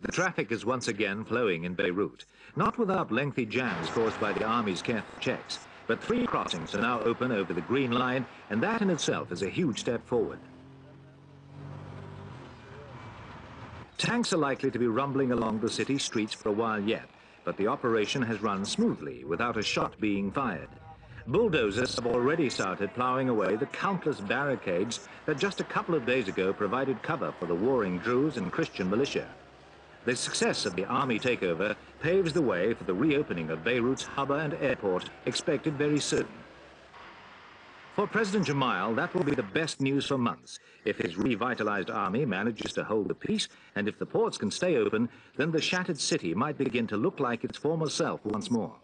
The traffic is once again flowing in Beirut, not without lengthy jams caused by the army's careful checks, but 3 crossings are now open over the Green Line, and that in itself is a huge step forward. Tanks are likely to be rumbling along the city streets for a while yet, but the operation has run smoothly without a shot being fired. Bulldozers have already started ploughing away the countless barricades that just a couple of days ago provided cover for the warring Druze and Christian militia. The success of the army takeover paves the way for the reopening of Beirut's harbour and airport, expected very soon. For President Gemayel, that will be the best news for months. If his revitalized army manages to hold the peace, and if the ports can stay open, then the shattered city might begin to look like its former self once more.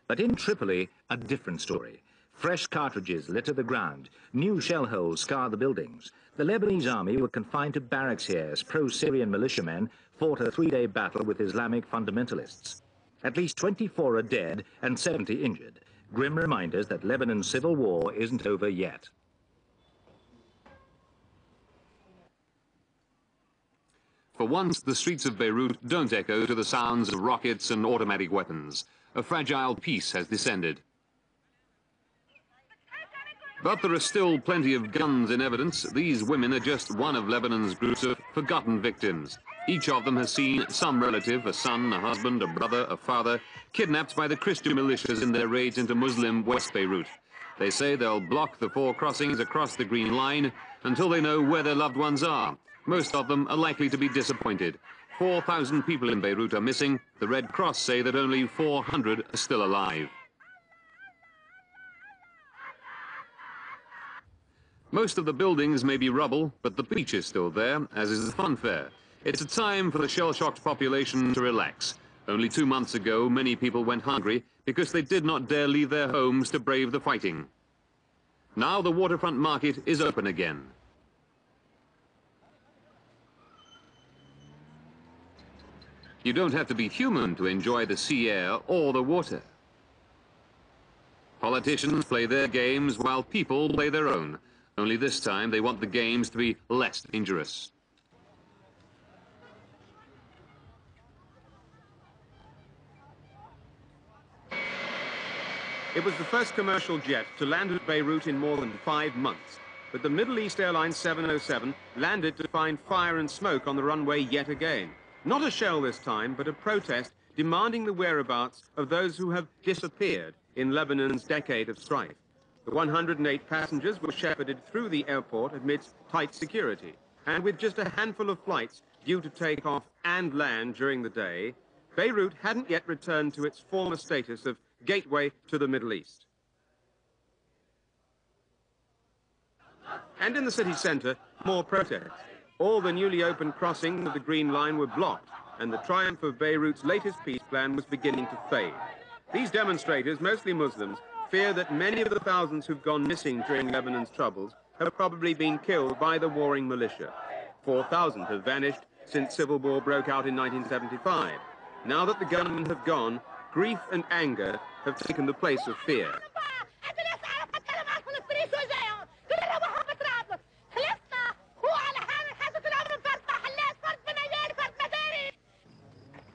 But in Tripoli, a different story. Fresh cartridges litter the ground, new shell holes scar the buildings. The Lebanese army were confined to barracks here as pro-Syrian militiamen fought a 3-day battle with Islamic fundamentalists. At least 24 are dead and 70 injured. Grim reminders that Lebanon's civil war isn't over yet. For once, the streets of Beirut don't echo to the sounds of rockets and automatic weapons. A fragile peace has descended. But there are still plenty of guns in evidence. These women are just one of Lebanon's groups of forgotten victims. Each of them has seen some relative, a son, a husband, a brother, a father, kidnapped by the Christian militias in their raids into Muslim West Beirut. They say they'll block the 4 crossings across the Green Line until they know where their loved ones are. Most of them are likely to be disappointed. 4,000 people in Beirut are missing. The Red Cross say that only 400 are still alive. Most of the buildings may be rubble, but the beach is still there, as is the funfair. It's a time for the shell-shocked population to relax. Only 2 months ago, many people went hungry because they did not dare leave their homes to brave the fighting. Now the waterfront market is open again. You don't have to be human to enjoy the sea air or the water. Politicians play their games while people play their own. Only this time they want the games to be less dangerous. It was the first commercial jet to land at Beirut in more than 5 months. But the Middle East Airlines 707 landed to find fire and smoke on the runway yet again. Not a shell this time, but a protest demanding the whereabouts of those who have disappeared in Lebanon's decade of strife. The 108 passengers were shepherded through the airport amidst tight security. And with just a handful of flights due to take off and land during the day, Beirut hadn't yet returned to its former status of gateway to the Middle East. And in the city centre, more protests. All the newly opened crossings of the Green Line were blocked, and the triumph of Beirut's latest peace plan was beginning to fade. These demonstrators, mostly Muslims, fear that many of the thousands who've gone missing during Lebanon's troubles have probably been killed by the warring militia. 4,000 have vanished since civil war broke out in 1975. Now that the gunmen have gone, grief and anger have taken the place of fear.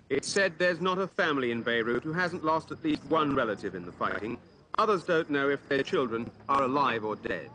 It's said there's not a family in Beirut who hasn't lost at least one relative in the fighting. Others don't know if their children are alive or dead.